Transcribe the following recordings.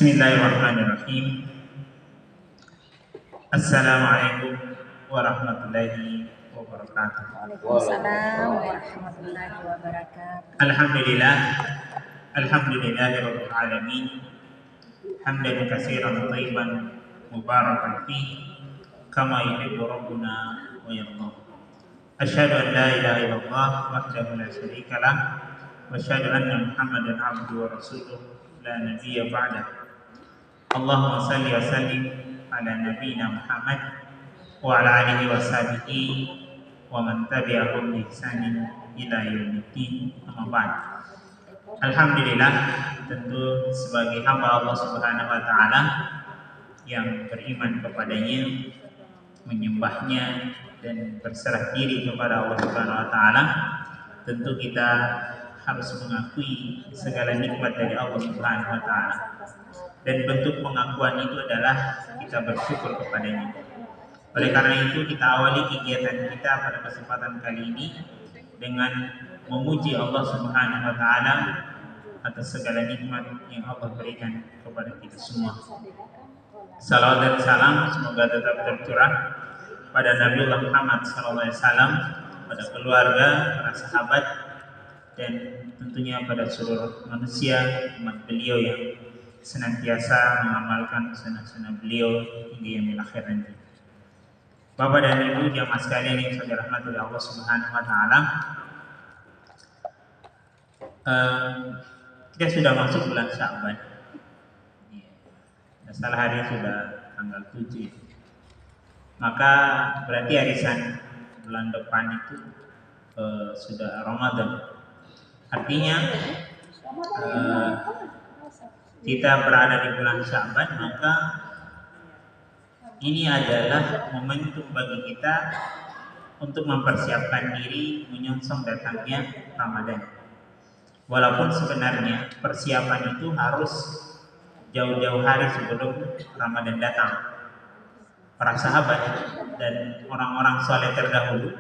Bismillahirrahmanirrahim. Assalamualaikum warahmatullahi wabarakatuh. Waalaikumsalam warahmatullahi wabarakatuh. Alhamdulillahirabbil alamin. Hamdan katsiran thayyiban mubarakan fihi kama yuhibbu rabbuna wa yarda. Asyhadu an la ilaha illallah wahdahu la syarika lah wa asyhadu anna Muhammadan abduhu wa rasuluh la nabiyya ba'dah. Allahumma salli wa sallim ala nabiyyina Muhammad wa ala alihi wa sahbihi wa man tabi'ahum bi ihsanin ila yaumiddin. Amma ba'd. Alhamdulillah, tentu sebagai hamba Allah Subhanahu wa taala yang beriman kepadanya, menyembahnya dan berserah diri kepada Allah Subhanahu wa taala, tentu kita harus mengakui segala nikmat dari Allah Subhanahu wa taala. Dan bentuk pengakuan itu adalah kita bersyukur kepadanya. Oleh karena itu kita awali kegiatan kita pada kesempatan kali ini dengan memuji Allah Subhanahu wa taala atas segala nikmat yang Allah berikan kepada kita semua. Salawat dan salam semoga tetap tercurah pada Nabi Muhammad SAW, pada keluarga, para sahabat, dan tentunya pada seluruh manusia umat beliau yang senantiasa mengamalkan sunnah-sunnah beliau hingga yaumil akhir nanti. Bapak dan Ibu jamaah sekalian yang saya rahmati oleh Allah Subhanahu wa taala, kita sudah masuk bulan Sya'ban. Salah hari sudah tanggal 7. Maka berarti arisan bulan depan itu sudah Ramadan. Artinya kita berada di bulan Sya'ban, maka ini adalah momentum bagi kita untuk mempersiapkan diri menyongsong datangnya Ramadan. Walaupun sebenarnya persiapan itu harus jauh-jauh hari sebelum Ramadan datang. Para sahabat dan orang-orang saleh terdahulu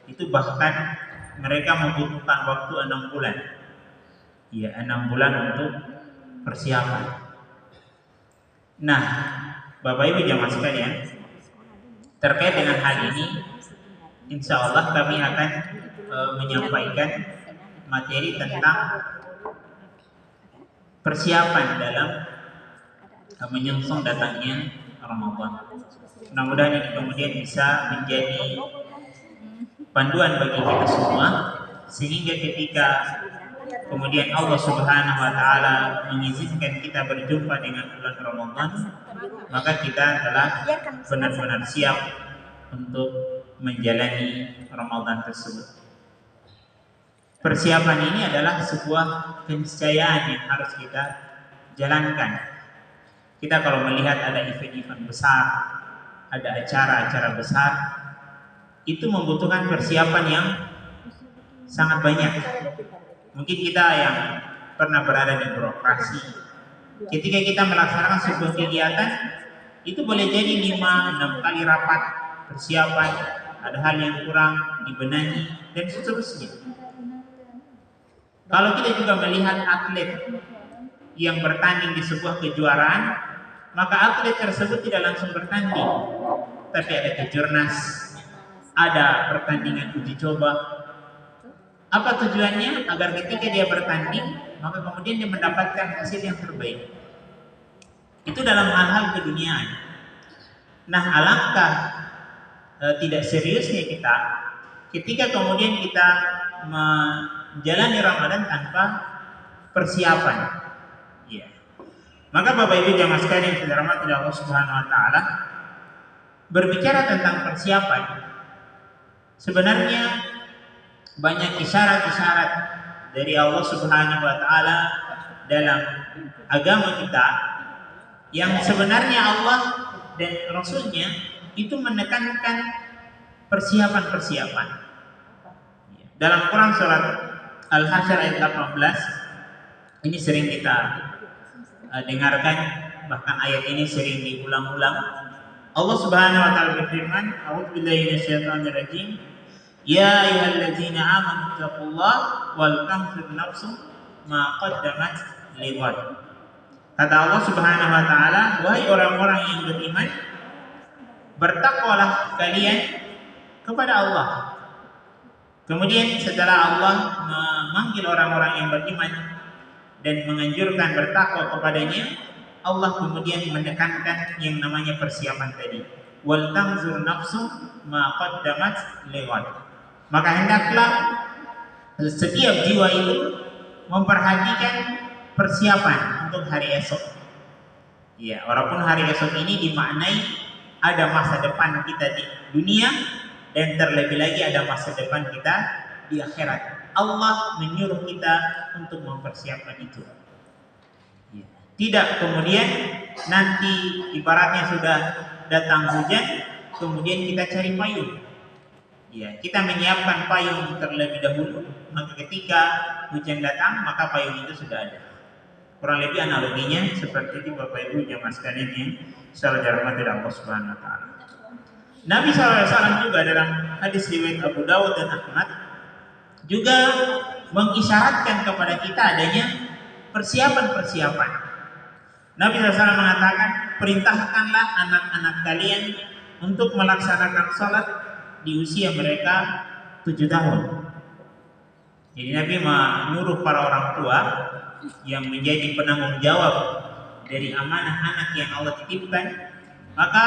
itu bahkan mereka membutuhkan waktu 6 bulan. Ya, 6 bulan untuk persiapan. Nah, Bapak Ibu jamaah sekalian, terkait dengan hal ini, insya Allah kami akan menyampaikan materi tentang persiapan dalam menyongsong datangnya Ramadan. Mudah-mudahan ini kemudian bisa menjadi panduan bagi kita semua, sehingga ketika kemudian Allah Subhanahu wa taala mengizinkan kita berjumpa dengan bulan Ramadan, maka kita telah benar-benar siap untuk menjalani Ramadan tersebut. Persiapan ini adalah sebuah keniscayaan yang harus kita jalankan. Kita kalau melihat ada event-event besar, ada acara-acara besar, itu membutuhkan persiapan yang sangat banyak. Mungkin kita yang pernah berada di birokrasi, ketika kita melaksanakan sebuah kegiatan, itu boleh jadi 5-6 kali rapat persiapan, ada hal yang kurang dibenahi, dan seterusnya. Kalau kita juga melihat atlet yang bertanding di sebuah kejuaraan, maka atlet tersebut tidak langsung bertanding, tapi ada kejurnas, ada pertandingan uji coba. Apa tujuannya? Agar ketika dia bertanding, maka kemudian dia mendapatkan hasil yang terbaik. Itu dalam hal-hal keduniaan. Nah, alangkah tidak seriusnya kita ketika kemudian kita menjalani Ramadan tanpa persiapan. Ya. Maka Bapak Ibu jamaah sekalian yang dirahmati Allah Subhanahu wa taala, berbicara tentang persiapan, sebenarnya banyak isyarat-isyarat dari Allah Subhanahu wa taala dalam agama kita yang sebenarnya Allah dan Rasulnya itu menekankan persiapan-persiapan. Dalam Quran surat Al-Hasyr ayat 18, ini sering kita dengarkan, bahkan ayat ini sering diulang-ulang. Allah Subhanahu wa taala berfirman, "A'udzubillahi minasyaitonir rajim. Ya ayyuhalladzina amanu taqullaha wal tanzur nafsum ma qaddamat lighad." Kata Allah Subhanahu wa taala, "Wahai orang-orang yang beriman, bertakwalah kalian kepada Allah." Kemudian setelah Allah memanggil orang-orang yang beriman dan menganjurkan bertakwa kepadanya, Allah kemudian menekankan yang namanya persiapan tadi. Wal tanzur nafsu ma qaddamat lighad. Maka hendaklah setiap jiwa itu memperhatikan persiapan untuk hari esok. Ya, walaupun hari esok ini dimaknai ada masa depan kita di dunia dan terlebih lagi ada masa depan kita di akhirat. Allah menyuruh kita untuk mempersiapkan itu. Ya. Tidak kemudian nanti ibaratnya sudah datang hujan, kemudian kita cari payung. Ya, kita menyiapkan payung terlebih dahulu, maka ketika hujan datang, maka payung itu sudah ada. Kurang lebih analoginya seperti itu Bapak Ibu jamaah sekalian yang salah dirahmati Allah Subhanahu wa taala. Nabi SAW juga dalam hadis riwayat Abu Dawud dan Ahmad juga mengisyaratkan kepada kita adanya persiapan-persiapan. Nabi SAW mengatakan, perintahkanlah anak-anak kalian untuk melaksanakan sholat di usia mereka 7 tahun. Jadi Nabi menyuruh para orang tua yang menjadi penanggung jawab dari amanah anak yang Allah titipkan, maka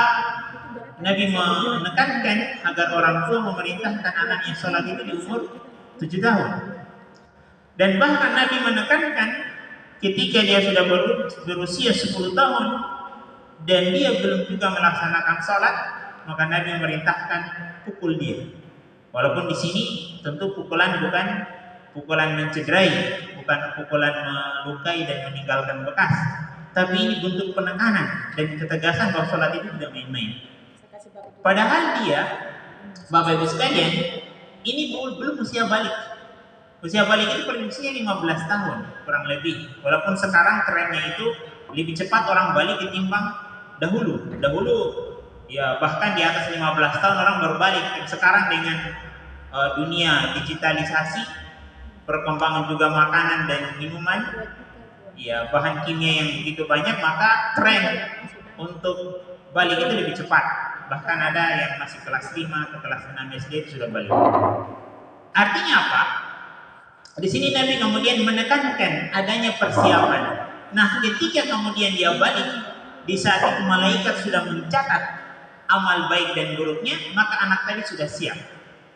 Nabi menekankan agar orang tua memerintahkan anaknya sholat itu di umur 7 tahun. Dan bahkan Nabi menekankan ketika dia sudah berusia 10 tahun dan dia belum juga melaksanakan sholat, maka Nabi memerintahkan pukul dia. Walaupun di sini tentu pukulan bukan pukulan mencederai, bukan pukulan melukai dan meninggalkan bekas, tapi ini bentuk penekanan dan ketegasan bahwa sholat itu tidak main-main. Padahal dia, Bapak Ibu sekalian, ini belum usia balik. Usia balik itu prediksinya 15 tahun kurang lebih. Walaupun sekarang trennya itu lebih cepat orang balik ketimbang dahulu. Dahulu ya bahkan di atas 15 tahun orang baru balik. Dan sekarang dengan dunia digitalisasi, perkembangan juga makanan dan minuman, ya bahan kimia yang begitu banyak, maka tren untuk balik itu lebih cepat. Bahkan ada yang masih kelas 5 atau kelas 6 SD itu sudah balik. Artinya apa? Di sini Nabi kemudian menekankan adanya persiapan. Nah, ketika kemudian dia balik, di saat itu malaikat sudah mencatat amal baik dan buruknya, maka anak tadi sudah siap.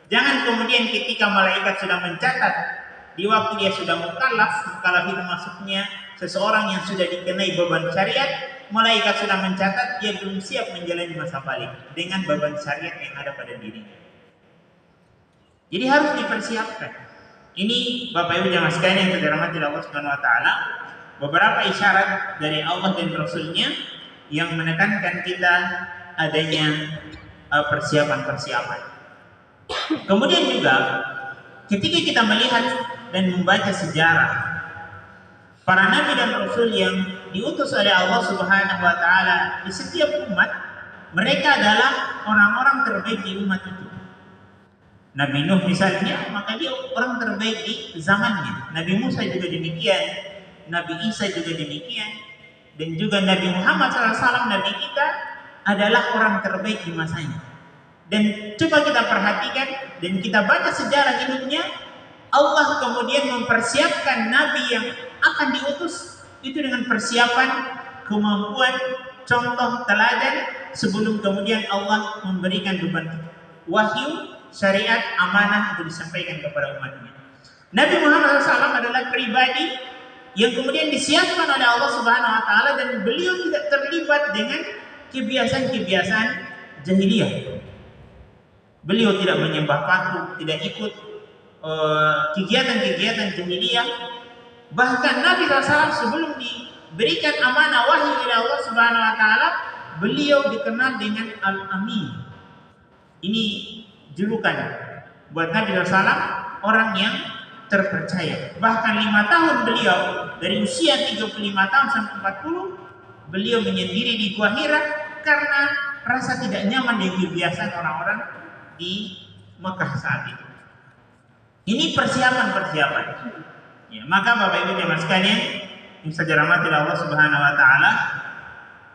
Jangan kemudian ketika malaikat sudah mencatat, di waktu dia sudah mukallaf itu maksudnya seseorang yang sudah dikenai beban syariat, malaikat sudah mencatat dia belum siap menjalani masa balik dengan beban syariat yang ada pada dirinya. Jadi harus dipersiapkan. Ini Bapak Ibu jamaah sekalian yang dirahmati Allah Subhanahu wa taala, beberapa isyarat dari Allah dan Rasul-Nya yang menekankan kita adanya persiapan-persiapan. Kemudian juga ketika kita melihat dan membaca sejarah para nabi dan rasul yang diutus oleh Allah Subhanahu wa taala di setiap umat, mereka adalah orang-orang terbaik di umat itu. Nabi Nuh misalnya, maka dia orang terbaik di zamannya. Nabi Musa juga demikian, Nabi Isa juga demikian, dan juga Nabi Muhammad SAW, Nabi kita adalah orang terbaik di masanya. Dan coba kita perhatikan dan kita baca sejarah hidupnya, Allah kemudian mempersiapkan Nabi yang akan diutus itu dengan persiapan, kemampuan, contoh, teladan sebelum kemudian Allah memberikan beban wahyu, syariat, amanah untuk disampaikan kepada umatnya. Nabi Muhammad SAW adalah pribadi yang kemudian disiapkan oleh Allah Subhanahu wa taala dan beliau tidak terlibat dengan kebiasaan-kebiasaan jahiliyah. Beliau tidak menyembah patung, tidak ikut kegiatan-kegiatan jahiliyah. Bahkan Nabi SAW sebelum diberikan amanah wahyu oleh Allah Subhanahu wa taala, beliau dikenal dengan Al-Amin. Ini julukan buat Nabi SAW, orang yang terpercaya. Bahkan 5 tahun beliau, dari usia 35 tahun sampai 40, beliau menyendiri di Gua Hira karena rasa tidak nyaman dengan kebiasaan orang-orang di Mekah saat itu. Ini persiapan-persiapan. Ya, maka Bapak Ibu jemaah sekalian bisa dirahmati Allah Subhanahu wa taala,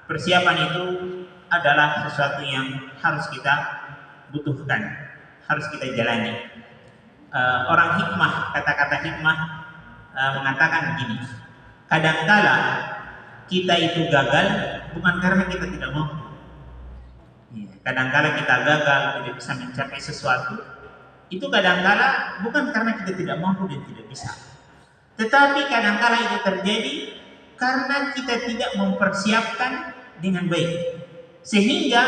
persiapan itu adalah sesuatu yang harus kita butuhkan, harus kita jalani. Orang hikmah, kata-kata hikmah mengatakan begini, kadangkala kita itu gagal bukan karena kita tidak mampu. Kadangkala kita gagal, tidak bisa mencapai sesuatu, itu kadangkala bukan karena kita tidak mampu dan tidak bisa, tetapi kadangkala itu terjadi karena kita tidak mempersiapkan dengan baik, sehingga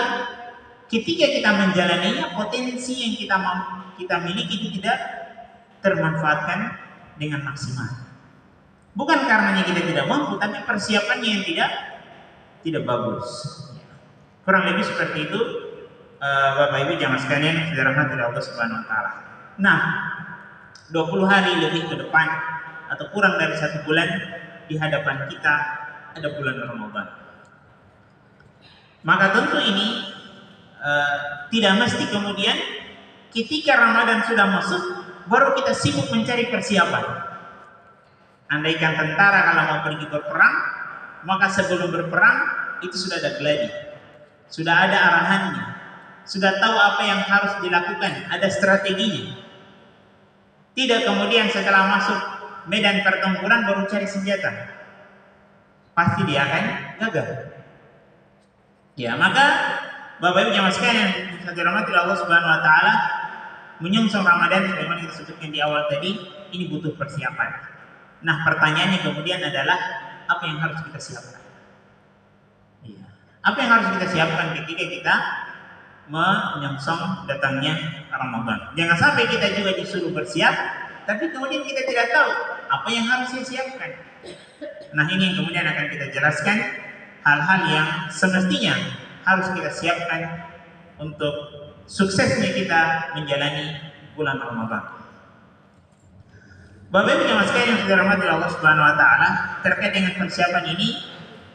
ketika kita menjalaninya, potensi yang kita miliki itu tidak termanfaatkan dengan maksimal. Bukan karenanya kita tidak mampu, tapi persiapannya yang tidak bagus. Kurang lebih seperti itu, Bapak Ibu jamaah sekalian yang dirahmati Allah Subhanahu wa taala. Nah, 20 hari lebih ke depan atau kurang dari 1 bulan di hadapan kita ada bulan Ramadan. Maka tentu ini tidak mesti kemudian ketika Ramadan sudah masuk baru kita sibuk mencari persiapan. Andaikan tentara kalau mau pergi berperang, maka sebelum berperang itu sudah ada gladi, sudah ada arahannya, sudah tahu apa yang harus dilakukan, ada strateginya. Tidak kemudian setelah masuk medan pertempuran baru cari senjata, pasti dia akan gagal. Ya, maka Bapak Ibu jamaah sekalian yang dirahmati Allah Subhanahu wa taala, menyongsong Ramadan sebagaimana kita sebutkan di awal tadi, ini butuh persiapan. Nah, pertanyaannya kemudian adalah apa yang harus kita siapkan? Ya. Apa yang harus kita siapkan ketika kita menyongsong datangnya Ramadan? Jangan sampai kita juga disuruh bersiap, tapi kemudian kita tidak tahu apa yang harus saya siapkan. Nah, ini yang kemudian akan kita jelaskan hal-hal yang semestinya harus kita siapkan untuk suksesnya kita menjalani bulan Ramadan. Bapak Ibu jamaah sekalian yang dirahmati Allah Subhanahu wa taala, terkait dengan persiapan ini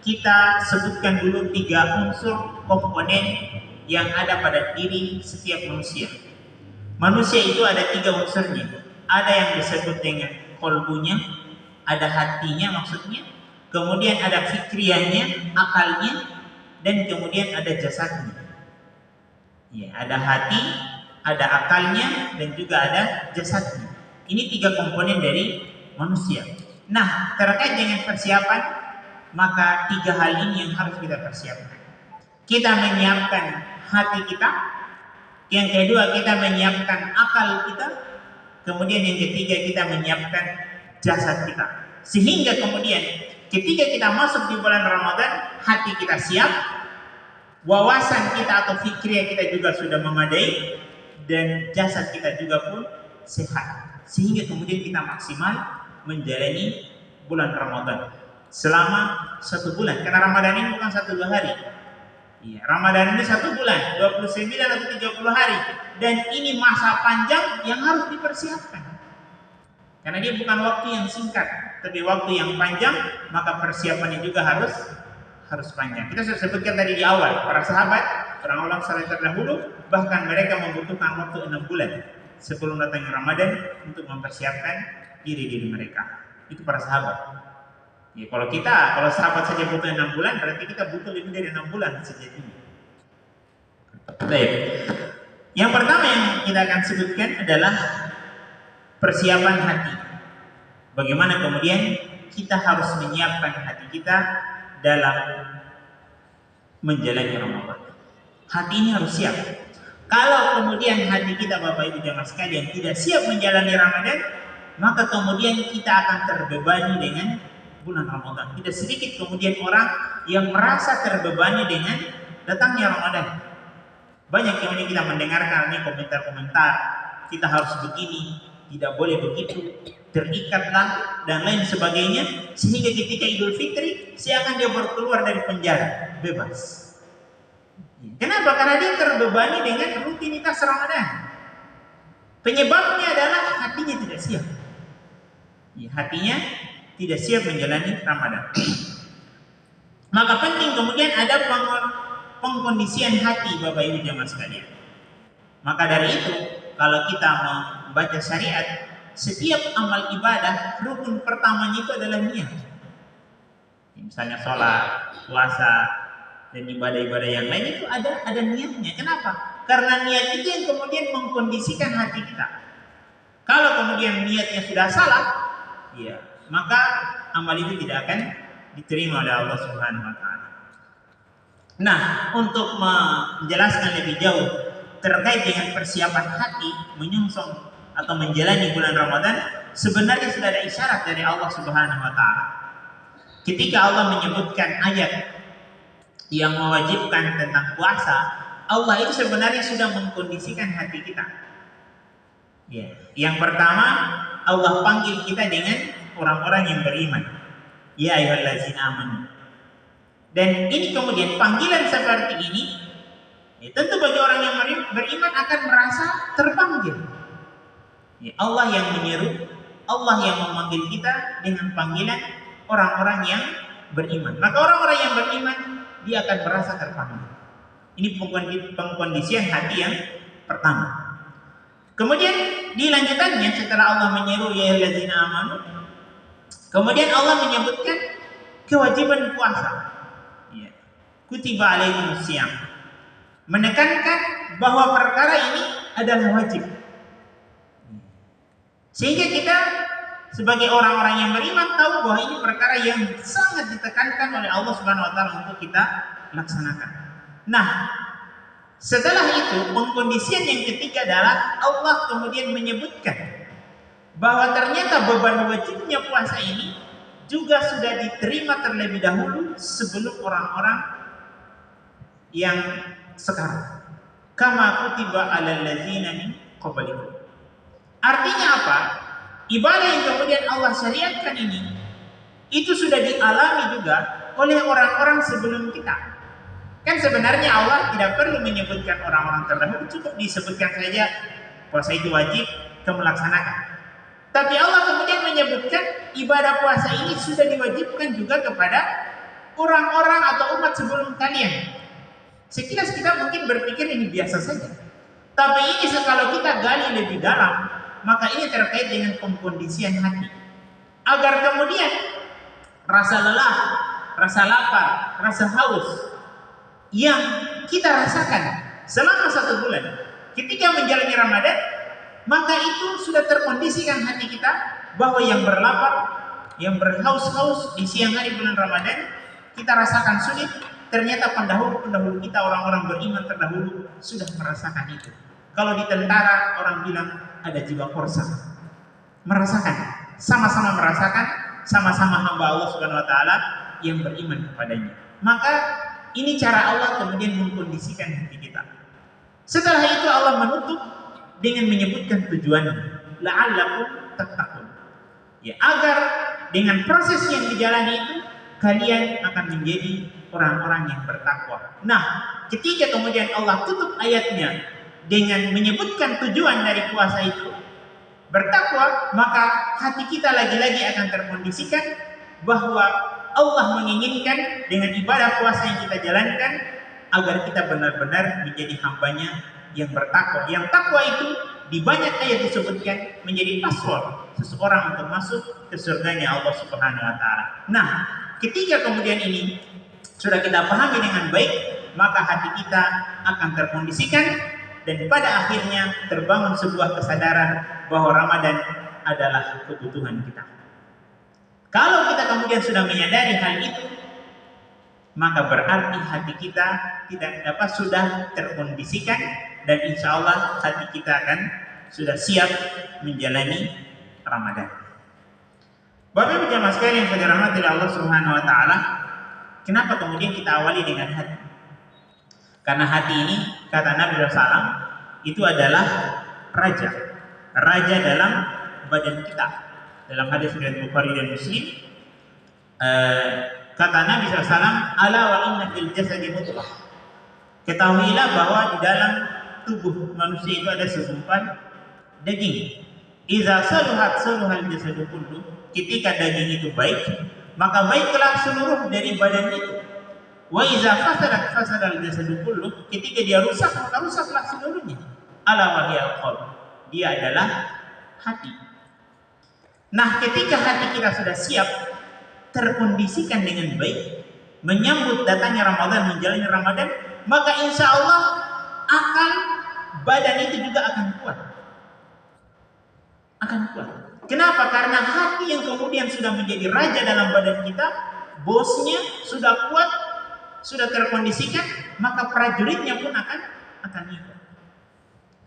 kita sebutkan dulu 3 unsur komponen yang ada pada diri setiap manusia. Manusia itu ada 3 unsurnya. Ada yang disebut dengan kolbunya, ada hatinya maksudnya, kemudian ada fikriyahnya, akalnya, dan kemudian ada jasadnya. Ya, ada hati, ada akalnya, dan juga ada jasadnya. Ini 3 komponen dari manusia. Nah, terkait dengan persiapan, maka 3 hal ini yang harus kita persiapkan. Kita menyiapkan hati kita, yang kedua kita menyiapkan akal kita, kemudian yang ketiga kita menyiapkan jasad kita. Sehingga kemudian ketika kita masuk di bulan Ramadan, hati kita siap, wawasan kita atau fikir kita juga sudah memadai, dan jasad kita juga pun sehat. Sehingga kemudian kita maksimal menjalani bulan Ramadan selama 1 bulan. Karena Ramadan ini bukan 1-2 hari. Iya, Ramadan ini 1 bulan, 29 atau 30 hari. Dan ini masa panjang yang harus dipersiapkan. Karena dia bukan waktu yang singkat, tapi waktu yang panjang, maka persiapannya juga harus panjang. Kita sudah sebutkan tadi di awal, para sahabat, orang-orang saleh terdahulu, bahkan mereka membutuhkan waktu 6 bulan sebelum datangnya Ramadan untuk mempersiapkan diri mereka. Itu para sahabat. Ya, kalau sahabat saja butuh 6 bulan, berarti kita butuh lebih dari 6 bulan sejatinya. Baik. Yang pertama yang kita akan sebutkan adalah persiapan hati. Bagaimana kemudian kita harus menyiapkan hati kita dalam menjalani Ramadan. Hati ini harus siap. Kalau kemudian hati kita, Bapak Ibu jamaah sekalian, tidak siap menjalani Ramadan, maka kemudian kita akan terbebani dengan bulan Ramadan. Tidak sedikit kemudian orang yang merasa terbebani dengan datangnya Ramadan. Banyak kemudian kita mendengarkan komentar-komentar, kita harus begini, tidak boleh begitu, terikatlah dan lain sebagainya, sehingga ketika Idul Fitri seakan dia baru keluar dari penjara, bebas. Kenapa? Karena dia terbebani dengan rutinitas Ramadan. Penyebabnya adalah hatinya tidak siap. Ya, hatinya tidak siap menjalani Ramadan. Maka penting kemudian ada pengkondisian hati, Bapak Ibu jamaah sekalian. Maka dari itu, kalau kita membaca syariat, setiap amal ibadah rukun pertamanya itu adalah niat. Misalnya sholat, puasa, dan ibadah-ibadah yang lain itu ada niatnya. Kenapa? Karena niat itu yang kemudian mengkondisikan hati kita. Kalau kemudian niatnya sudah salah, ya, maka amal itu tidak akan diterima oleh Allah Subhanahu wa taala. Nah, untuk menjelaskan lebih jauh terkait dengan persiapan hati menyongsong atau menjalani bulan Ramadan, sebenarnya sudah ada isyarat dari Allah Subhanahu wa taala. Ketika Allah menyebutkan ayat yang mewajibkan tentang puasa, Allah itu sebenarnya sudah mengkondisikan hati kita. Ya. Yang pertama, Allah panggil kita dengan orang-orang yang beriman. Ya ayyuhallazina amanu. Dan ini kemudian panggilan seperti ini, ya, tentu bagi orang yang beriman akan merasa terpanggil. Ya, Allah yang menyeru, Allah yang memanggil kita dengan panggilan orang-orang yang beriman. Maka orang-orang yang beriman, dia akan merasa terpanggil. Ini pengkondisian hati yang pertama. Kemudian dilanjutannya setelah Allah menyeru ya ayyuhallazina amanu, kemudian Allah menyebutkan kewajiban puasa. Ya. Kutiba alaikumusiyam. Menekankan bahwa perkara ini adalah wajib. Sehingga kita sebagai orang-orang yang beriman tahu bahwa ini perkara yang sangat ditekankan oleh Allah Subhanahu wa taala untuk kita laksanakan. Nah, setelah itu pengkondisian yang ketiga adalah Allah kemudian menyebutkan bahwa ternyata beban wajibnya puasa ini juga sudah diterima terlebih dahulu sebelum orang-orang yang sekarang. Kama kutiba alal ladzina min qablikum. Artinya apa? Ibadah yang kemudian Allah syariatkan ini itu sudah dialami juga oleh orang-orang sebelum kita. Kan sebenarnya Allah tidak perlu menyebutkan orang-orang terdahulu, cukup disebutkan saja puasa itu wajib, kamu laksanakan. Tapi Allah kemudian menyebutkan ibadah puasa ini sudah diwajibkan juga kepada orang-orang atau umat sebelum kalian. Sekilas kita mungkin berpikir ini biasa saja. Tapi ini kalau kita gali lebih dalam, maka ini terkait dengan pengkondisian hati. Agar kemudian rasa lelah, rasa lapar, rasa haus yang kita rasakan selama 1 bulan ketika menjalani Ramadan, maka itu sudah terkondisikan hati kita bahwa yang berlapar, yang berhaus-haus di siang hari bulan Ramadan kita rasakan sulit. Ternyata pendahulu kita, orang-orang beriman terdahulu sudah merasakan itu. Kalau di tentara orang bilang ada jiwa korsa, merasakan, sama-sama merasakan, sama-sama hamba Allah Subhanahu wa taala yang beriman kepadanya. Maka ini cara Allah kemudian mengkondisikan hati kita. Setelah itu Allah menutup dengan menyebutkan tujuannya, la'allakum tattaqun. Ya, agar dengan proses yang dijalani itu kalian akan menjadi orang-orang yang bertakwa. Nah, ketika kemudian Allah tutup ayatnya dengan menyebutkan tujuan dari puasa itu bertakwa, maka hati kita lagi-lagi akan terkondisikan bahwa Allah menginginkan dengan ibadah puasa yang kita jalankan agar kita benar-benar menjadi hambanya yang bertakwa. Yang takwa itu di banyak ayat disebutkan menjadi password seseorang untuk masuk ke surganya Allah Subhanahu wa taala. Nah, ketika kemudian ini sudah kita pahami dengan baik, maka hati kita akan terkondisikan dan pada akhirnya terbangun sebuah kesadaran bahwa Ramadan adalah kebutuhan kita. Kalau kita kemudian sudah menyadari hal itu, maka berarti hati kita sudah terkondisikan dan insya Allah hati kita akan sudah siap menjalani Ramadan. Bapak Ibu jamaah sekalian yang dirahmati Allah Subhanahu wa taala, kenapa kemudian kita awali dengan hati? Karena hati ini, kata Nabi SAW, itu adalah raja dalam badan kita. Dalam hadis riwayat Bukhari dan Muslim, kata Nabi SAW, ala wa inna fil jasadi mudghah. Ketahuilah bahwa di dalam tubuh manusia itu ada segumpal daging. Idza saluhat saluhal jasadu kullu. Ketika daging itu baik, maka baiklah seluruh dari badan itu. Wa idza fasadat fasadal jasadu kullu. Ketika dia rusak, maka rusaklah seluruhnya. Ala wa hiyal qalb. Dia adalah hati. Nah, ketika hati kita sudah siap, terkondisikan dengan baik, menyambut datangnya Ramadan, menjalani Ramadan, maka insya Allah akal badan itu juga akan kuat. Akan kuat. Kenapa? Karena hati yang kemudian sudah menjadi raja dalam badan kita, bosnya sudah kuat, sudah terkondisikan, maka prajuritnya pun akan ikut.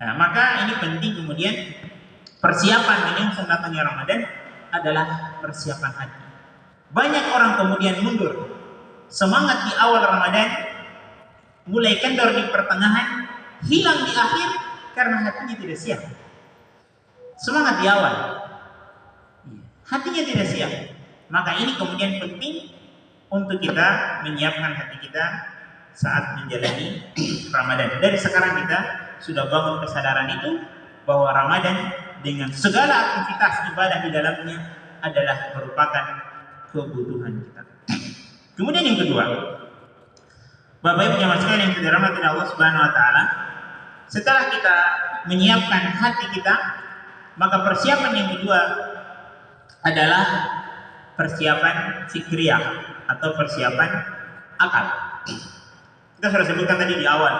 Nah, maka ini penting kemudian persiapan menyongsong datangnya Ramadan adalah persiapan hati. Banyak orang kemudian mundur, semangat di awal Ramadan, mulai kendor di pertengahan, hilang di akhir karena hatinya tidak siap. Semangat di awal, hatinya tidak siap. Maka ini kemudian penting untuk kita menyiapkan hati kita saat menjalani Ramadan. Dari sekarang kita sudah bangun kesadaran itu bahwa Ramadan dengan segala aktivitas ibadah di dalamnya adalah merupakan kebutuhan kita. Kemudian yang kedua, Bapak Ibu jemaah sekalian yang dirahmati Allah Subhanahu wa taala, setelah kita menyiapkan hati kita, maka persiapan yang kedua adalah persiapan fikriyah atau persiapan akal. Kita sudah sebutkan tadi di awal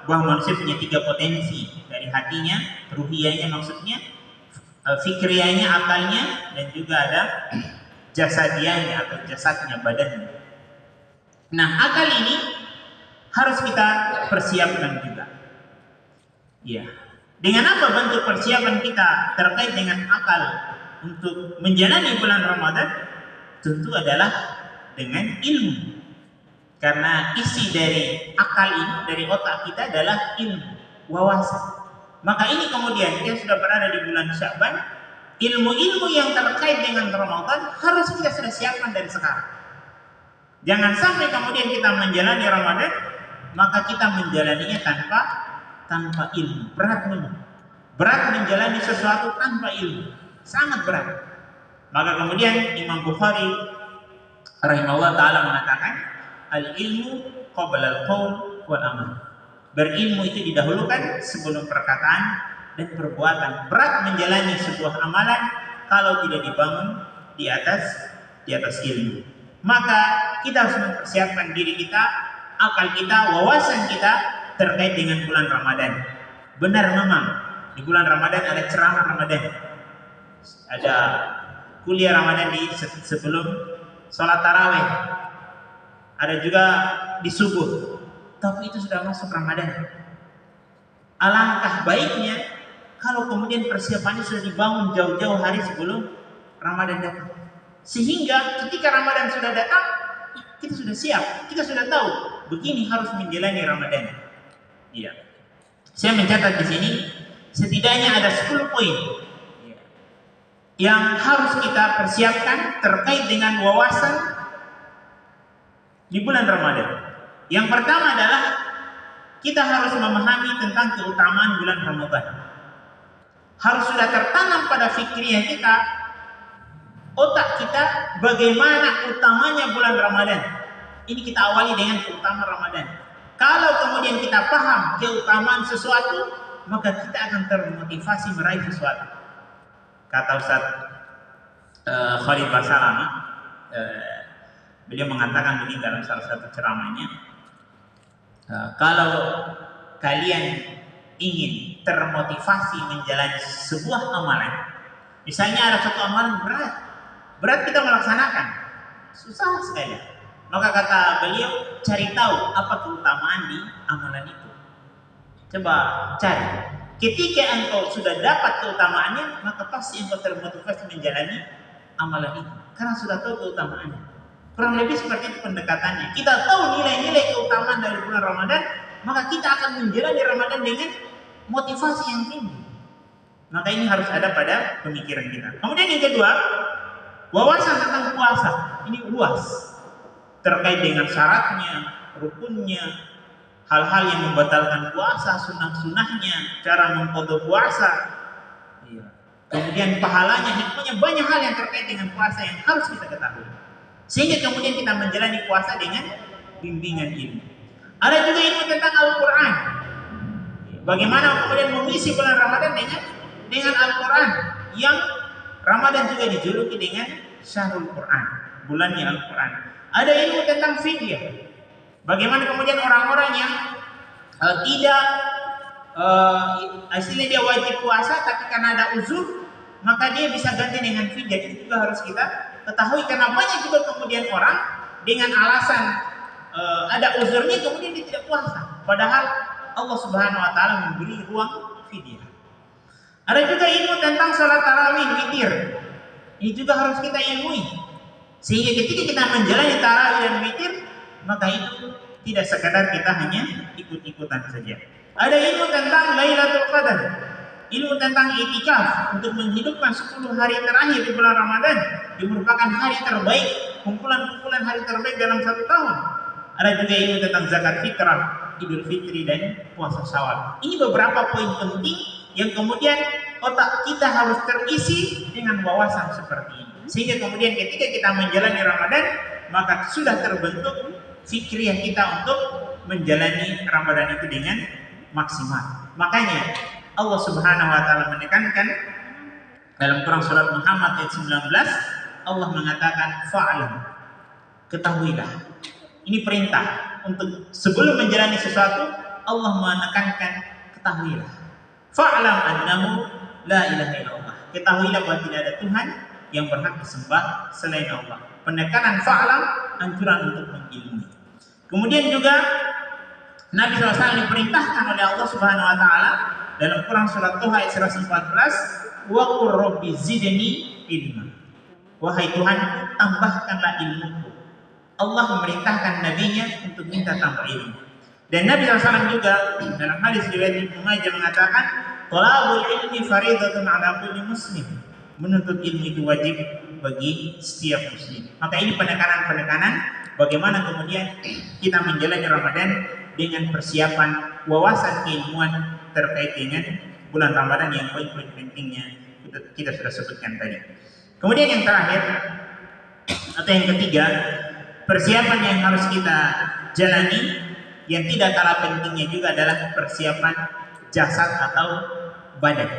bahwa manusia punya 3 potensi, dari hatinya, ruhiyahnya maksudnya, fikriyahnya, akalnya, dan juga ada jasadiahnya atau jasadnya, badannya. Nah, akal ini harus kita persiapkan juga. Ya. Dengan apa bentuk persiapan kita terkait dengan akal untuk menjalani bulan Ramadan? Tentu adalah dengan ilmu. Karena isi dari akal ini, dari otak kita adalah ilmu, wawasan. Maka ini kemudian kita sudah berada di bulan Sya'ban, ilmu-ilmu yang terkait dengan Ramadan harus kita sudah siapkan dari sekarang. Jangan sampai kemudian kita menjalani Ramadan, maka kita menjalaninya tanpa ilmu. Berat menjalani sesuatu tanpa ilmu, sangat berat. Maka kemudian Imam Bukhari rahimahullah ta'ala mengatakan, al-ilmu qabla al-qaul wal amal. Berilmu itu didahulukan sebelum perkataan dan perbuatan. Berat menjalani sebuah amalan kalau tidak dibangun di atas ilmu. Maka kita harus mempersiapkan diri kita, akal kita, wawasan kita terkait dengan bulan Ramadan. Benar memang di bulan Ramadan ada ceramah Ramadan, ada kuliah Ramadan di sebelum sholat tarawih, ada juga di subuh. Tapi itu sudah masuk Ramadan. Alangkah baiknya kalau kemudian persiapannya sudah dibangun jauh-jauh hari sebelum Ramadan datang, sehingga ketika Ramadan sudah datang, kita sudah siap, kita sudah tahu begini harus menjalani Ramadan. Iya. Saya mencatat di sini setidaknya ada 10 poin yang harus kita persiapkan terkait dengan wawasan di bulan Ramadan. Yang pertama adalah kita harus memahami tentang keutamaan bulan Ramadan. Harus sudah tertanam pada fikriyah kita, otak kita, bagaimana utamanya bulan Ramadan. Ini kita awali dengan keutamaan Ramadan. Kalau kemudian kita paham keutamaan sesuatu, maka kita akan termotivasi meraih sesuatu. Kata Ustaz Khalid Basalamah, beliau mengatakan begini dalam salah satu ceramahnya, kalau kalian ingin termotivasi menjalani sebuah amalan, misalnya ada satu amalan berat kita melaksanakan, susah sekali. Maka kata beliau, cari tahu apa keutamaan di amalan itu. Coba cari. Ketika engkau sudah dapat keutamaannya, maka pasti engkau termotivasi menjalani amalan itu, karena sudah tahu keutamaannya. Kurang lebih seperti itu pendekatannya. Kita tahu nilai-nilai keutamaan dari bulan Ramadan, maka kita akan menjalani Ramadan dengan motivasi yang tinggi. Maka ini harus ada pada pemikiran kita. Kemudian yang kedua, wawasan tentang puasa. Ini luas, terkait dengan syaratnya, rukunnya, hal-hal yang membatalkan puasa, sunnah-sunnahnya, cara mengqadha puasa, kemudian pahalanya, hikmahnya, banyak hal yang terkait dengan puasa yang harus kita ketahui, sehingga kemudian kita menjalani puasa dengan bimbingan ilmu. Ada juga ilmu tentang Al-Quran, bagaimana kemudian mengisi bulan Ramadan dengan Al-Quran, yang Ramadan juga dijuluki dengan Syahrul Quran, bulannya Al-Quran. Ada ilmu tentang fidyah. Bagaimana kemudian orang-orang yang tidak istilahnya dia wajib puasa tapi karena ada uzur, maka dia bisa ganti dengan fidyah. Itu juga harus kita ketahui, karena banyak juga kemudian orang dengan alasan ada uzurnya kemudian dia tidak puasa, padahal Allah Subhanahu wa taala memberi ruang fidyah. Ada juga ilmu tentang salat tarawih witir. Ini juga harus kita ilmui. Sehingga ketika kita menjalani tarawih dan witir, maka itu tidak sekadar kita hanya ikut-ikutan saja. Ada ilmu tentang Lailatul Qadar, ilmu tentang itikaf untuk menghidupkan 10 hari terakhir di bulan Ramadan, yang merupakan hari terbaik, kumpulan-kumpulan hari terbaik dalam 1 tahun. Ada juga ilmu tentang zakat fitrah, Idul Fitri dan puasa Syawal. Ini beberapa poin penting yang kemudian otak kita harus terisi dengan wawasan seperti ini. Sehingga kemudian ketika kita menjalani Ramadan, maka sudah terbentuk fikriyah kita untuk menjalani Ramadan itu dengan maksimal. Makanya Allah Subhanahu wa taala menekankan dalam Quran surat Muhammad ayat 19, Allah mengatakan fa'lam, ketahuilah. Ini perintah untuk sebelum menjalani sesuatu, Allah menekankan ketahuilah. Fa'lam annahu la ilaha illallah. Ketahuilah bahwa tidak ada Tuhan yang berhak disembah selain Allah. Penekanan fa'lam, anjuran untuk mengilmui. Kemudian juga Nabi SAW diperintahkan oleh Allah Subhanahu wa taala dalam Quran surat Tuhan ayat 114, wa qur rabbi zidni ilma. Wahai Tuhan, tambahkanlah ilmuku. Allah memerintahkan nabinya untuk minta tambah ilmu. Dan Nabi SAW juga dalam hadis riwayat Ibnu Majah mengatakan, talabul ilmi faridatun ala kulli muslim. Menuntut ilmu itu wajib bagi setiap muslim. Maka ini penekanan-penekanan bagaimana kemudian kita menjalani Ramadan dengan persiapan wawasan keilmuan terkait dengan bulan Ramadan yang poin-poin pentingnya kita sudah sebutkan tadi. Kemudian yang terakhir atau yang ketiga, persiapan yang harus kita jalani yang tidak kalah pentingnya juga adalah persiapan jasad atau badan.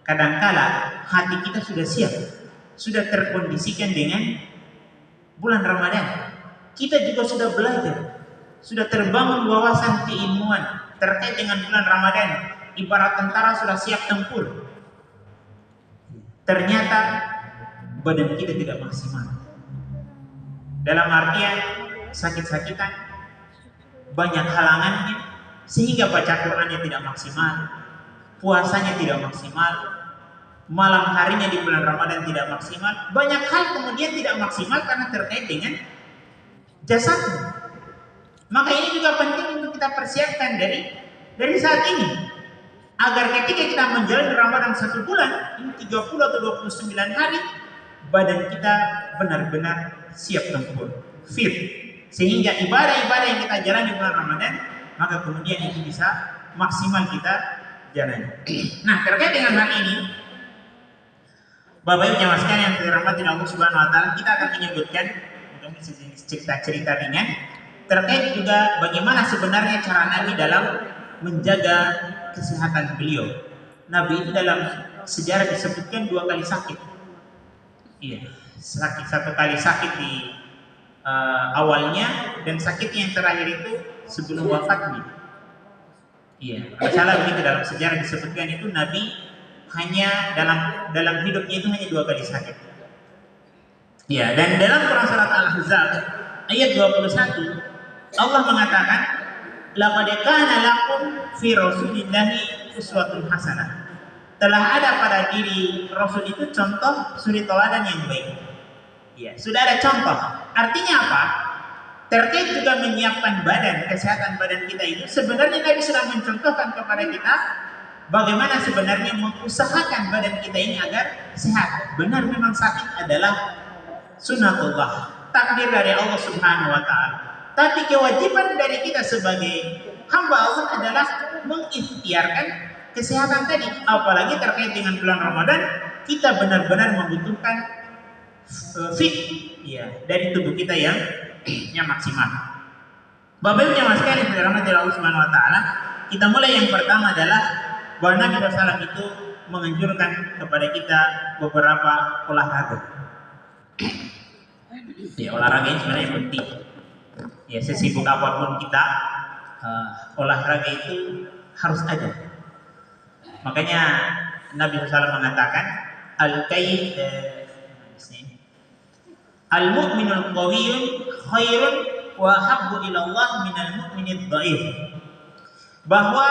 Kadangkala hati kita sudah siap, sudah terkondisikan dengan bulan Ramadan. Kita juga sudah belajar, sudah terbangun wawasan keilmuan terkait dengan bulan Ramadan. Ibarat tentara sudah siap tempur. Ternyata badan kita tidak maksimal. Dalam artian sakit-sakitan, banyak halangannya, sehingga baca Qur'annya tidak maksimal, puasanya tidak maksimal, malam harinya di bulan Ramadan tidak maksimal. Banyak hal kemudian tidak maksimal karena terkait dengan jasadnya. Maka ini juga penting untuk kita persiapkan dari saat ini, agar ketika kita menjalani Ramadan 1 bulan, ini 30 atau 29 hari, badan kita benar-benar siap tempur, fit, sehingga ibadah-ibadah yang kita jalani di bulan Ramadan, maka kemudian itu bisa maksimal kita jalani. Nah, terkait dengan hal ini, Bapak Ibu jamaah sekalian yang dirahmati Allah Subhanahu wa taala, kita akan menyebutkan mungkin cerita-cerita ringan terkait juga bagaimana sebenarnya cara Nabi dalam menjaga kesehatan beliau. Nabi itu dalam sejarah disebutkan 2 kali sakit. Iya, sakit, 1 kali sakit di awalnya, dan sakit yang terakhir itu sebelum wafatnya. Iya, kalau salah begitu dalam sejarah disebutkan itu Nabi hanya dalam hidupnya itu hanya 2 kali sakit. Iya, dan dalam Quran surat Al-Ahzab ayat 21 Allah mengatakan, laqad kana lakum fi rasulillahi uswatun hasanah. Telah ada pada diri Rasul itu contoh suri teladan yang baik. Ya, sudah ada contoh. Artinya apa? Terkait juga menyiapkan badan, kesehatan badan kita itu, sebenarnya Nabi sudah mencontohkan kepada kita bagaimana sebenarnya mengusahakan badan kita ini agar sehat. Benar, memang sakit adalah sunnatullah, takdir dari Allah Subhanahu wa taala. Tapi kewajiban dari kita sebagai hamba Allah adalah mengikhtiarkan kesehatan tadi, apalagi terkait dengan bulan Ramadan, kita benar-benar membutuhkan fit ya dari tubuh kita yang maksimal. Bapak Ibu jamaah sekalian yang dirahmati Allah Subhanahu wa taala, kita mulai yang pertama adalah bahwa Nabi SAW itu menganjurkan kepada kita beberapa olahraga. Ya, olahraga ini sebenarnya penting. Ya, sesibuk apapun kita, olahraga itu harus ada. Makanya Nabi SAW mengatakan al-mu'minul qawiyyun khairun wa habbu ila Allah minal mu'minid dhaif. Bahwa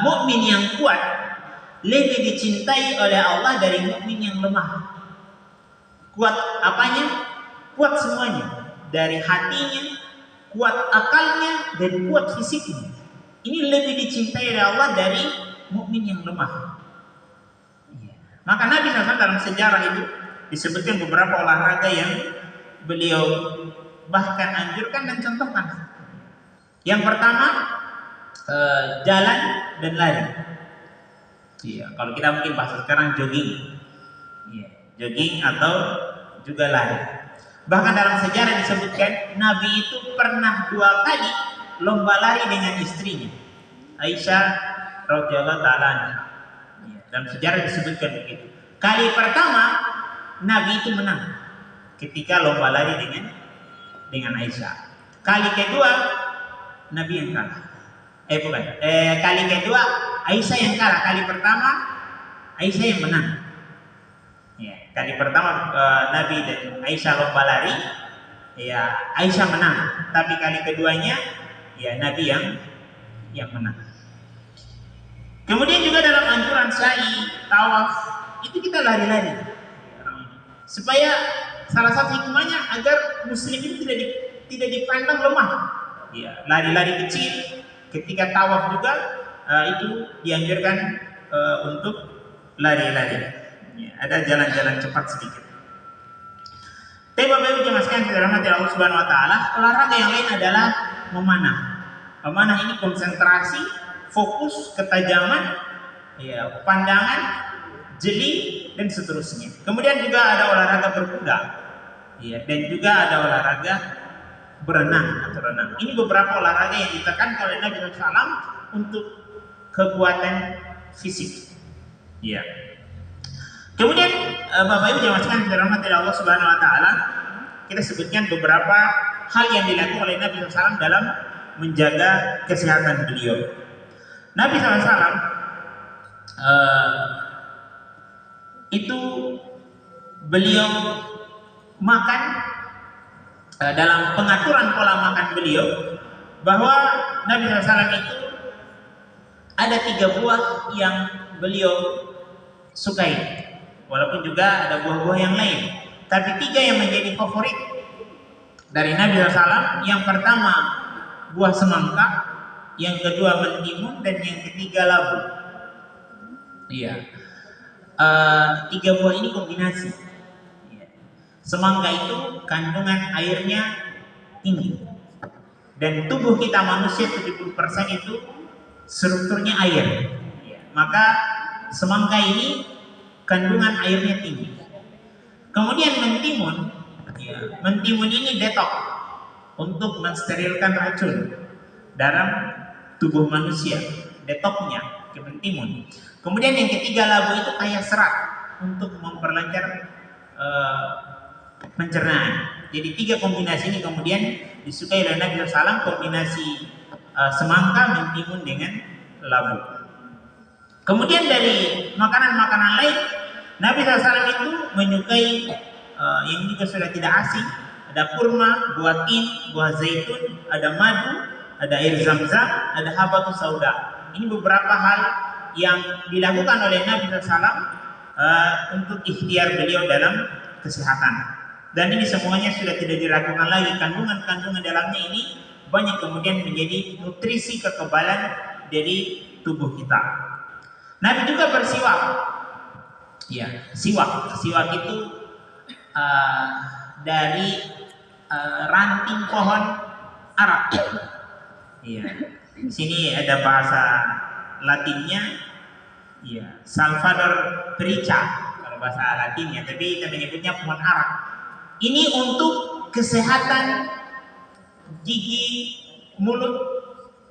mukmin yang kuat lebih dicintai oleh Allah dari mukmin yang lemah. Kuat apanya? Kuat semuanya. Dari hatinya, kuat akalnya, dan kuat fisiknya. Ini lebih dicintai oleh Allah dari mukmin yang lemah. Maka Nabi SAW dalam sejarah itu disebutkan beberapa olahraga yang beliau bahkan anjurkan dan contohkan. Yang pertama, jalan dan lari. Iya, kalau kita mungkin bahasa sekarang jogging. Iya, jogging atau juga lari. Bahkan dalam sejarah disebutkan Nabi itu pernah 2 kali lomba lari dengan istrinya, Aisyah radhiyallahu taala anha. Iya, dalam sejarah disebutkan begitu. Kali pertama Nabi itu menang ketika lomba lari dengan Aisyah. Kali kedua Nabi yang kalah. Kali kedua Aisyah yang kalah. Kali pertama Aisyah yang menang. Ya, kali pertama Nabi dan Aisyah lomba lari, ya Aisyah menang. Tapi kali keduanya, ya Nabi yang menang. Kemudian juga dalam anjuran sa'i, tawaf, itu kita lari-lari. Supaya salah satu hikmahnya agar muslim itu tidak dipandang lemah. Ya, lari-lari kecil. Ketika tawaf juga itu dianjurkan untuk lari-lari. Ya, ada jalan-jalan cepat sedikit. Tapi Bapak Ibu jemaah sekalian dirahmati Allah Subhanahu wa taala, olahraga yang lain adalah memanah. Memanah ini konsentrasi, fokus, ketajaman, ya, pandangan, jeli dan seterusnya. Kemudian juga ada olahraga berkuda. Ya, dan juga ada olahraga berenang atau renang. Ini beberapa olahraga yang ditekankan oleh Nabi SAW untuk kekuatan fisik. Ya. Kemudian Bapak Ibu jemaah sekalian dirahmati Allah Subhanahu wa taala, kita sebutkan beberapa hal yang dilakukan oleh Nabi SAW dalam menjaga kesehatan beliau. Nabi SAW itu beliau makan dalam pengaturan pola makan beliau, bahwa Nabi SAW itu ada 3 buah yang beliau sukai. Walaupun juga ada buah-buah yang lain, tapi 3 yang menjadi favorit dari Nabi SAW. Yang pertama buah semangka, yang kedua mentimun, dan yang ketiga labu. Iya, 3 buah ini kombinasi. Semangka itu kandungan airnya tinggi, dan tubuh kita manusia 70% itu strukturnya air. Maka semangka ini kandungan airnya tinggi. Kemudian mentimun, ya, mentimun ini detox untuk mensterilkan racun dalam tubuh manusia, detoxnya ke mentimun. Kemudian yang ketiga labu itu kaya serat untuk memperlancar pencernaan. Jadi 3 kombinasi ini kemudian disukai oleh Nabi SAW, kombinasi semangka, mentimun dengan labu. Kemudian dari makanan-makanan lain, Nabi SAW itu menyukai yang juga sudah tidak asing. Ada kurma, buah tin, buah zaitun, ada madu, ada air zam-zam, ada habatus sauda. Ini beberapa hal yang dilakukan oleh Nabi SAW untuk ikhtiar beliau dalam kesehatan. Dan ini semuanya sudah tidak diragukan lagi. Kandungan-kandungan dalamnya ini banyak kemudian menjadi nutrisi kekebalan dari tubuh kita. Nabi juga bersiwak. Ya, siwak itu dari ranting pohon Arab. Iya. Di sini ada bahasa Latinnya, ya, Salvador Perica kalau bahasa Latinnya, tapi kita menyebutnya pohon Arab. Ini untuk kesehatan gigi, mulut,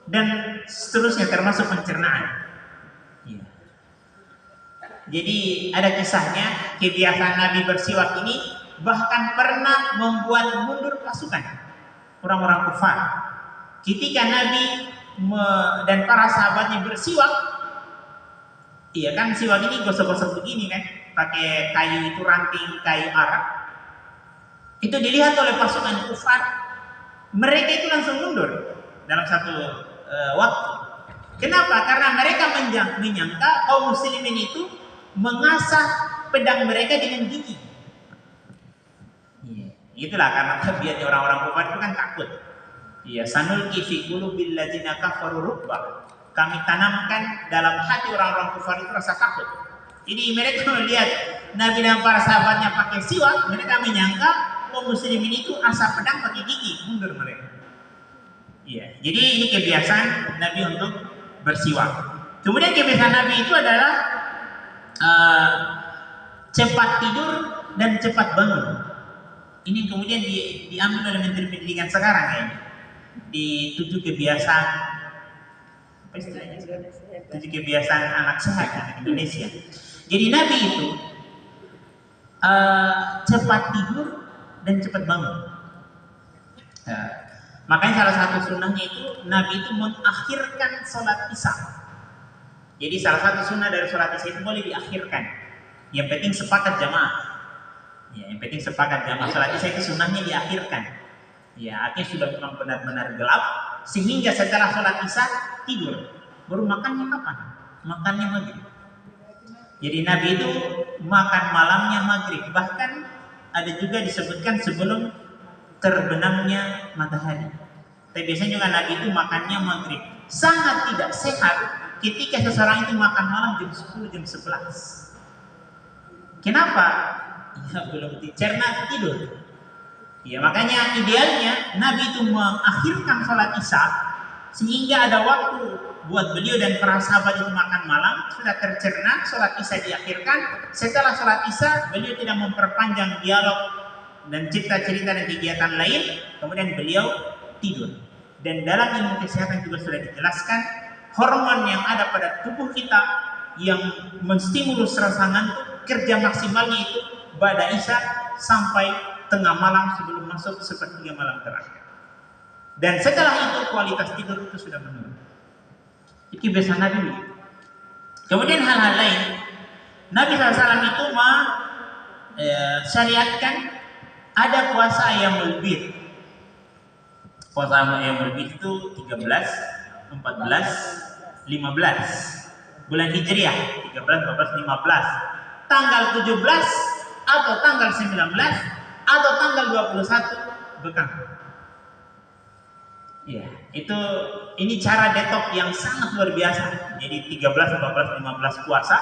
dan seterusnya termasuk pencernaan. Jadi ada kisahnya, kebiasaan Nabi bersiwak ini bahkan pernah membuat mundur pasukan orang-orang kufar. Ketika Nabi dan para sahabatnya bersiwak, iya kan, siwak ini gosok-gosok begini kan, pakai kayu itu, ranting kayu arak. Itu dilihat oleh pasukan kufar, mereka itu langsung mundur dalam satu waktu. Kenapa? Karena mereka menyangka kaum muslimin itu mengasah pedang mereka dengan gigi. Itulah karena tabiatnya orang-orang kufar itu kan takut. Ya, sanulqi fi qulubil ladzina kafaru ru'ba. Kami tanamkan dalam hati orang-orang kufar itu rasa takut. Jadi mereka melihat Nabi dan para sahabatnya pakai siwak, mereka menyangka kaum muslimin itu asah pedang pakai gigi, mundur mereka. Iya, jadi ini kebiasaan Nabi untuk bersiwak. Kemudian kebiasaan Nabi itu adalah cepat tidur dan cepat bangun. Ini kemudian diambil oleh Menteri Pendidikan sekarang ya. Di 7 kebiasaan, apa istilahnya? 7 kebiasaan anak sehat anak Indonesia. Jadi Nabi itu cepat tidur dan cepat bangun. Makanya salah satu sunnahnya itu Nabi itu mengakhirkan sholat isya. Jadi salah satu sunnah dari sholat isya itu boleh diakhirkan. Yang penting sepakat jamaah. Ya, yang penting sepakat jamaah. Sholat isya itu sunnahnya diakhirkan. Ya, artinya sudah memang benar-benar gelap sehingga setelah sholat isya tidur. Baru makannya kapan? Makannya maghrib. Jadi Nabi itu makan malamnya maghrib. Bahkan ada juga disebutkan sebelum terbenamnya matahari. Tapi biasanya juga Nabi itu makannya maghrib. Sangat tidak sehat ketika seseorang itu makan malam jam 10, jam 11. Kenapa? Ya belum dicerna tidur. Ya makanya idealnya Nabi itu mengakhirkan sholat isya sehingga ada waktu buat beliau dan para sahabat itu makan malam, sudah tercerna, sholat isya diakhirkan. Setelah sholat isya beliau tidak memperpanjang dialog dan cerita-cerita dan kegiatan lain, kemudian beliau tidur. Dan dalam ilmu kesehatan juga sudah dijelaskan hormon yang ada pada tubuh kita yang menstimulus rasa ngantuk, kerja maksimalnya itu ba'da isya sampai tengah malam sebelum masuk sepertiga malam terakhir. Dan setelah itu kualitas tidur itu sudah menurun. Itu biasa Nabi. Kemudian hal-hal lain, Nabi SAW itu syariatkan ada puasa Ayyamul Bid. Puasa Ayyamul Bid itu 13, 14, 15 bulan Hijriah, 13, 14, 15. Tanggal 17 atau tanggal 19 atau tanggal 21 bekam. Ya, ini cara detok yang sangat luar biasa. Jadi 13, 14, 15 puasa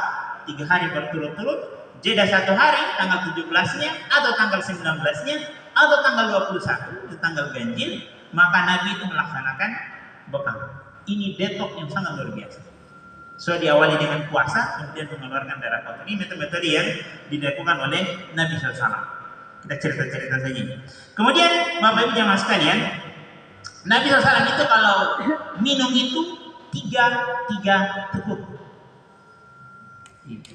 3 hari berturut-turut, jeda 1 hari tanggal 17-nya atau tanggal 19-nya atau tanggal 21 itu tanggal ganjil, maka Nabi itu melaksanakan bekam. Ini detok yang sangat luar biasa. So diawali dengan puasa, kemudian mengeluarkan darah kotor. Ini metode-metode yang dilakukan oleh Nabi SAW. Kita cerita-cerita saja. Kemudian Bapak Ibu jamaah sekalian, Nabi SAW itu kalau minum itu 3 teguk.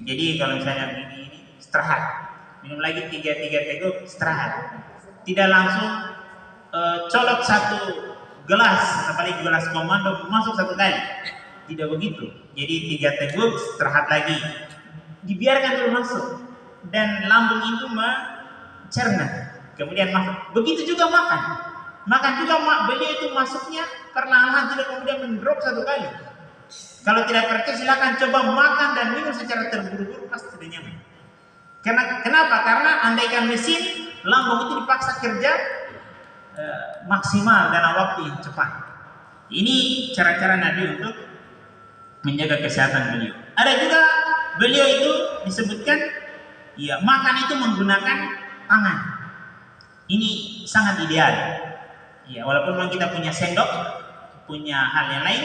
Jadi kalau misalnya ini istirahat, minum lagi 3 teguk, istirahat. Tidak langsung colok 1 gelas, apalagi gelas komando masuk 1 kali. Tidak begitu. Jadi 3 teguk, istirahat lagi. Dibiarkan dulu masuk dan lambung itu cerna, kemudian masuk. Begitu juga makan juga beliau itu masuknya perlahan, tidak kemudian mendrop 1 kali. Kalau tidak percaya silakan coba makan dan minum secara terburu-buru, pasti tidak nyaman. Kenapa? Karena andaikan mesin lambung itu dipaksa kerja maksimal dalam waktu yang cepat. Ini cara-cara Nabi untuk menjaga kesehatan beliau. Ada juga beliau itu disebutkan ya makan itu menggunakan tangan. Ini sangat ideal. Ya, walaupun memang kita punya sendok, punya hal yang lain,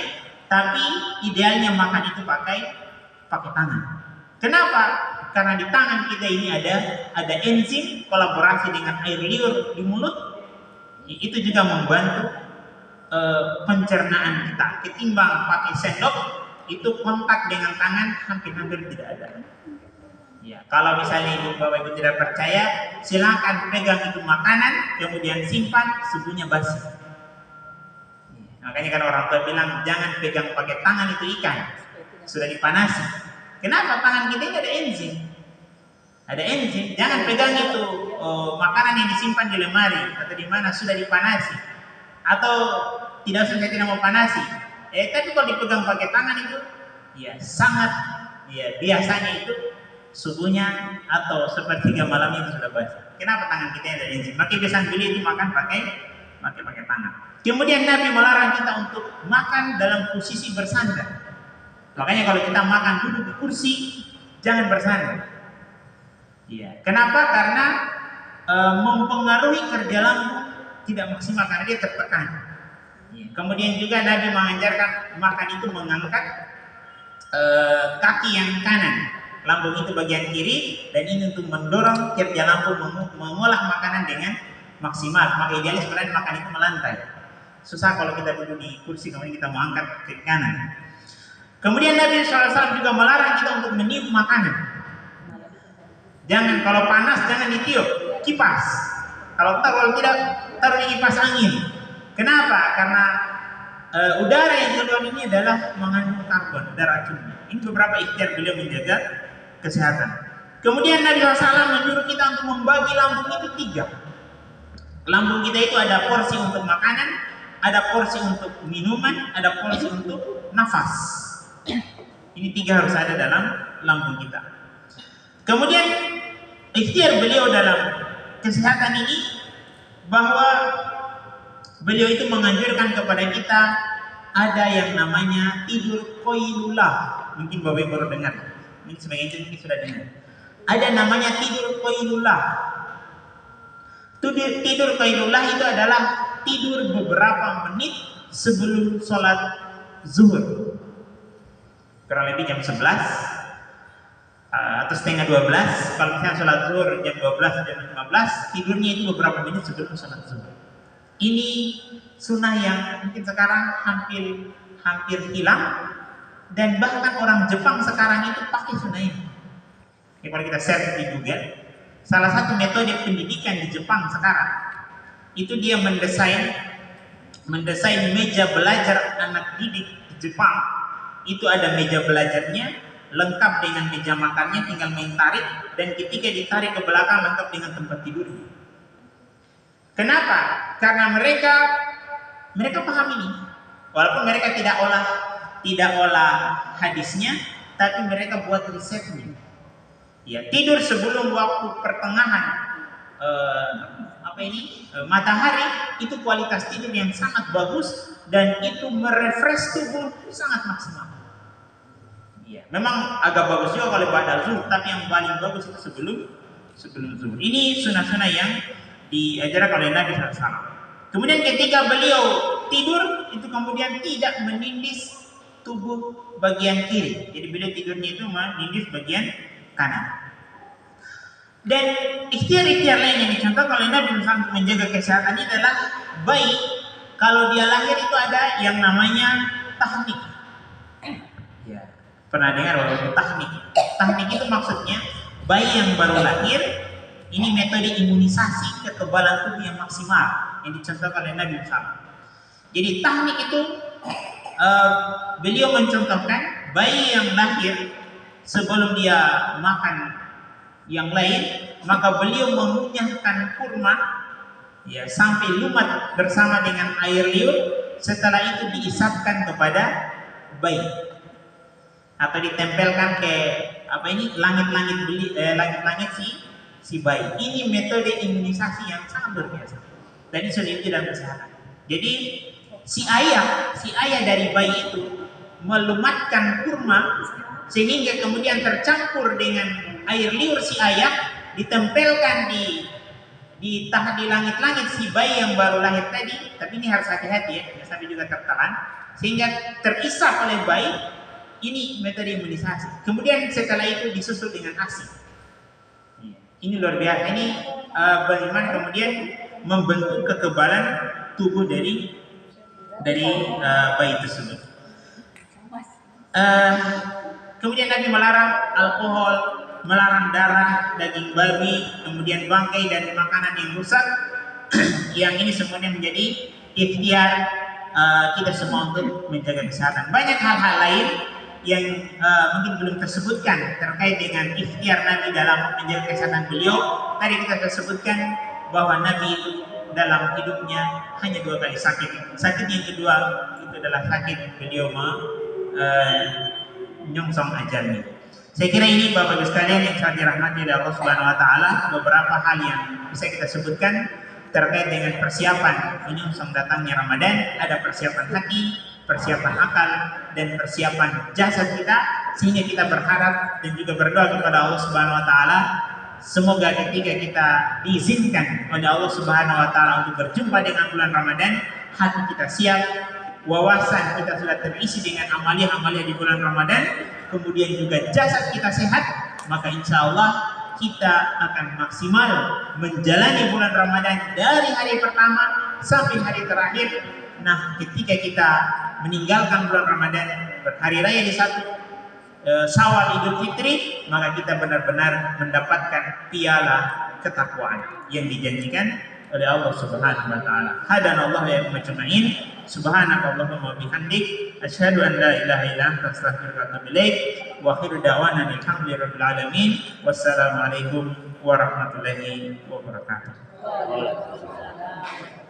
tapi idealnya makan itu pakai tangan. Kenapa? Karena di tangan kita ini ada enzim kolaborasi dengan air liur di mulut. Itu juga membantu pencernaan kita. Ketimbang pakai sendok, itu kontak dengan tangan hampir-hampir tidak ada. Ya, kalau misalnya ibu bapak ibu tidak percaya, silakan pegang itu makanan, kemudian simpan, subuhnya basi. Makanya kan orang tua bilang jangan pegang pakai tangan itu ikan, sudah dipanasi. Kenapa? Tangan kita ini ada enzim, Jangan pegang itu makanan yang disimpan di lemari atau di mana sudah dipanasi, atau tidak mau panasi. Tapi kalau dipegang pakai tangan itu, ya sangat, ya biasanya itu subuhnya atau sepertiga malamnya itu sudah basi. Kenapa? Tangan kita ada enzim. Maka biasanya beli itu makan pakai tangan. Kemudian Nabi melarang kita untuk makan dalam posisi bersandar. Makanya kalau kita makan duduk di kursi, jangan bersandar. Iya. Kenapa? Karena mempengaruhi kerja lambung tidak maksimal karena dia tertekan. Ya. Kemudian juga Nabi mengajarkan makan itu mengangkat kaki yang kanan, lambung itu bagian kiri, dan ini untuk mendorong kerja lambung mengolah makanan dengan maksimal. Maka idealis sebenarnya makan itu melantai. Susah kalau kita duduk di kursi kemudian kita mengangkat ke kanan. Kemudian Nabi SAW juga melarang kita untuk meniup makanan. Jangan, kalau panas jangan ditiup, kipas. Kalau tidak, taruh di kipas angin. Kenapa? Karena udara yang keluar ini adalah mengandung karbon, ada racunnya. Ini beberapa ikhtiar beliau menjaga kesehatan. Kemudian Nabi SAW menyuruh kita untuk membagi lambung itu 3. Lambung kita itu ada porsi untuk makanan, ada porsi untuk minuman, ada porsi untuk nafas. Ini 3 harus ada dalam lambung kita. Kemudian ikhtiar beliau dalam kesehatan ini bahwa beliau itu menganjurkan kepada kita ada yang namanya tidur qailulah. Mungkin Bapak Ibu baru dengar. Mungkin sebagian itu mungkin sudah dengar. Ada namanya tidur qailulah. Tidur qailulah itu adalah tidur beberapa menit sebelum sholat zuhur. Kurang lebih jam 11 atau setengah 12. Kalau misalnya sholat zuhur jam 12 jam 15, tidurnya itu beberapa menit sebelum sholat zuhur. Ini sunnah yang mungkin sekarang hampir hilang, dan bahkan orang Jepang sekarang itu pakai sunnah ini. Kalau kita search di Google, salah satu metode pendidikan di Jepang sekarang itu dia mendesain meja belajar anak didik di Jepang. Itu ada meja belajarnya lengkap dengan meja makannya, tinggal main tarik, dan ketika ditarik ke belakang lengkap dengan tempat tidurnya. Kenapa? Karena mereka paham ini. Walaupun mereka tidak olah hadisnya, tapi mereka buat risetnya. Ya, tidur sebelum waktu pertengahan matahari itu kualitas tidur yang sangat bagus, dan itu merefresh tubuh sangat maksimal. Ya, memang agak bagus juga kalau pada zuhur, tapi yang paling bagus itu sebelum zuhur. Ini sunnah-sunnah yang diajarkan oleh Nabi SAW. Kemudian ketika beliau tidur itu kemudian tidak menindis tubuh bagian kiri. Jadi beliau tidurnya itu menindis bagian kanan. Dan ikhtiar-ikhtiar lain yang dicontohkan oleh Nabi SAW untuk menjaga kesehatan ini adalah bayi kalau dia lahir itu ada yang namanya tahnik. Ya, pernah dengar bahwa tahnik? Tahnik itu maksudnya bayi yang baru lahir, ini metode imunisasi kekebalan tubuh yang maksimal yang dicontohkan oleh Nabi SAW. Jadi tahnik itu beliau mencontohkan bayi yang lahir sebelum dia makan yang lain, maka beliau mengunyahkan kurma ya sampai lumat bersama dengan air liur. Setelah itu diisapkan kepada bayi atau ditempelkan ke langit-langit si bayi. Ini metode imunisasi yang sangat luar biasa dan ini sudah diuji dalam kesehatan. Jadi si ayah dari bayi itu melumatkan kurma sehingga kemudian tercampur dengan air liur si ayah, ditempelkan di langit-langit si bayi yang baru lahir tadi. Tapi ini harus hati-hati ya, sampai juga tertelan sehingga terisap oleh bayi. Ini metode imunisasi. Kemudian setelah itu disusul dengan ASI. Ini luar biasa. Ini bagaimana kemudian membentuk kekebalan tubuh dari bayi tersebut. Kemudian Nabi melarang alkohol, melarang darah, daging babi, kemudian bangkai dan makanan yang rusak. Yang ini semuanya menjadi ikhtiar kita semua untuk menjaga kesehatan. Banyak hal-hal lain yang mungkin belum tersebutkan terkait dengan ikhtiar Nabi dalam menjaga kesehatan beliau. Tadi kita tersebutkan bahwa Nabi itu dalam hidupnya hanya 2 kali sakit. Sakit yang kedua itu adalah sakit beliau menyongsong ajalnya. Saya kira ini Bapak Ibu sekalian yang sangat dirahmati oleh Allah Subhanahu wa taala, beberapa hal yang bisa kita sebutkan terkait dengan persiapan menyongsong datangnya Ramadan. Ada persiapan hati, persiapan akal, dan persiapan jasad kita, sehingga kita berharap dan juga berdoa kepada Allah Subhanahu wa taala semoga ketika kita diizinkan oleh Allah Subhanahu wa taala untuk berjumpa dengan bulan Ramadan, hati kita siap, wawasan kita sudah terisi dengan amalia-amalia di bulan Ramadan, kemudian juga jasad kita sehat, maka insya Allah kita akan maksimal menjalani bulan Ramadan dari hari pertama sampai hari terakhir. Nah, ketika kita meninggalkan bulan Ramadan, berhari raya di satu Syawal Idul Fitri, maka kita benar-benar mendapatkan piala ketakwaan yang dijanjikan oleh Allah Subhanahu wa taala. Hadanallahu wa iyyakum ajma'in. Subhanakallahumma wa bihamdik asyhadu an la ilaha illa anta astaghfiruka wa atubu ilaik. Wa akhiru da'wana alhamdulillahi alamin. Wassalamualaikum warahmatullahi wabarakatuh.